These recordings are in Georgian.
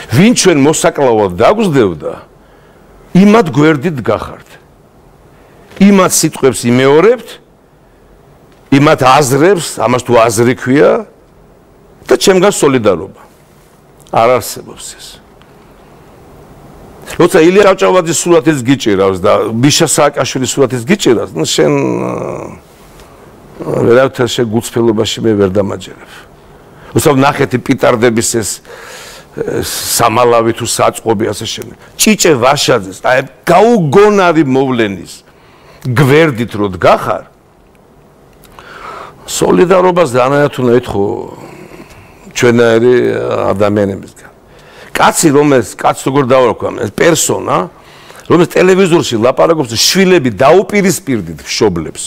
ვინ ჩვენ მოსაკლავად დაგზდევდა, იმათ გვერდით გახართ. იმათ სიტყვებს იმეორებთ, იმათ აზრებს, ამას თუ აზრი ქვია და ჩემგან სოლიდარობა. არ არსებობს ეს. როცა ილია ჭავჭავაძის სურათიც გიჭირავს და მიშა სააკაშვილის სურათიც გიჭირავს, ნუ შენ ვერავითარ შეგუცფელობაში მე ვერ დამაჯერებ. როცა ნახეთი პიტარდების ეს სამალავი თუ საწყობი ასე შემდეგ. ჭიჭე ვაშაძეს, აი გაუგონარი მოვლენის გვერდით რო დგახარ, სოლიდარობას დანაირად უნდა ეთქო ჩვენაირი ადამიანებისგან. კაცი რომელიც კაცს როგორ დავარქვამ, ეს პერსონა, რომელიც ტელევიზორში ლაპარაკობს, შვილები დაუპირისპირდით მშობლებს.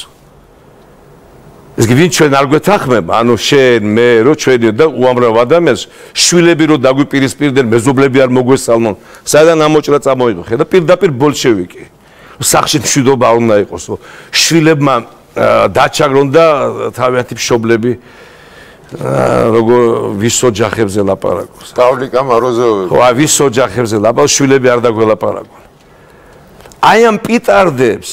ეს კი ვინ ჩვენ არ გვეთანხმება, ანუ შენ, მე, რო ჩვენი და უამრავ ადამიანს შვილები რო დაგვიპირისპირდნენ, მეზობლები არ მოგვესალმონ, საიდან ამოჭრა წამოიღო, ხედა პირდაპირ ბოლშევიკი. სახში მშვიდობა არ უნდა იყოს, შვილებმა დაჩაგრონ და თავიანთი მშობლები როგორ ვის ოჯახებზე ლაპარაკობს. პავლიკა მაროზოვი. ხო, ვის ოჯახებზე ლაპარაკობს, შვილები არ დაგველაპარაკონ. აი ამ პიტარდებს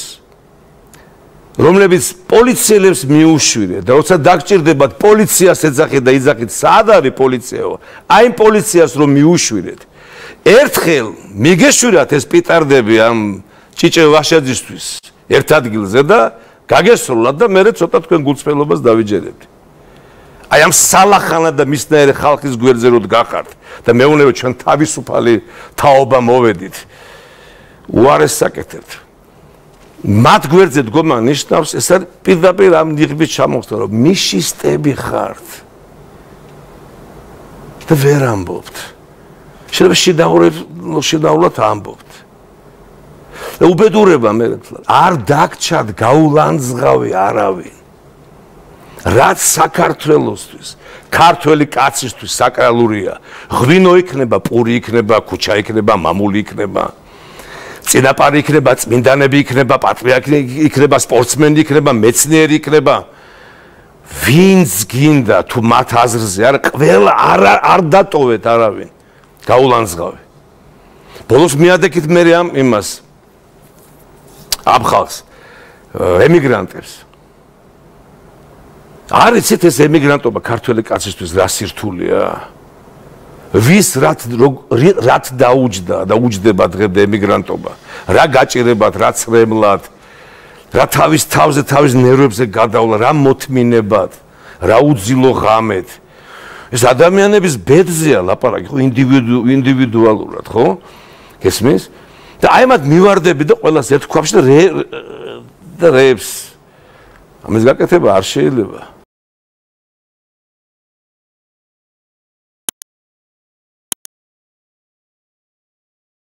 რომლებიც პოლიციელებს მიუშვირეთ და როცა დაგჭირდებათ პოლიციას ეძახით და იძახით სად არის პოლიციაო, აი იმ პოლიციას რომ მიუშვირეთ, ერთხელ მიგეშვირათ ეს პიტარდები ამ ჭიჭე ვაშაძისთვის ერთ ადგილზე და გაგესროლათ და მე ცოტა თქვენ გულწრფელობას დავიჯერებთ. აი ამ სალახანა და მისნაირი ხალხის გვერდზე რო დგახართ და მეუბნებო ჩვენ თავისუფალი თაობა მოვედით. უარეს საკეთებთ. მათ გვერდზე დგომა ნიშნავს ეს არის პირდაპირ ამ ნიღბით ჩამოხსნა რომ მიშისტები ხართ და ვერ ამბობთ. შეიძლება შედაურათ ამბობთ. და უბედურება მე არ დაგჩად გაულანძღავი არავინ. რაც საქართველოსთვის, ქართველი კაცისთვის საკრალურია. ღვინო იქნება, პური იქნება, ქუჩა იქნება, მამული იქნება. წინაპარი იქნება, წმინდანები იქნება, პატრიარქი იქნება, სპორტსმენი იქნება, მეცნიერი იქნება. ვინც გინდა თუ მათ აზრზე არ ყველა არ დატოვეთ არავინ. გაულანძღავი. ბოლოს მიადექით მე ამ იმას აბხალს ემიგრანტებს. არ იცით ეს ემიგრანტობა ქართველი კაცისთვის რა სირთულია? ვის რაც დაუჯდა და უჯდება დღემდე ემიგრანტობა? რა გაჭირებათ, რა ცრემლად, რა თავის თავზე, თავის ნერვებზე გადავლა, რა მოთმინებად, რა უძილო ღამეთ. ეს ადამიანების ბედზეა ლაპარაკი, ხო, ინდივიდუალურად, ხო? გესმის? და აი მათ მივარდები და ყველას ერთ ქვაბში და რეებს. ამის გაკეთება არ შეიძლება.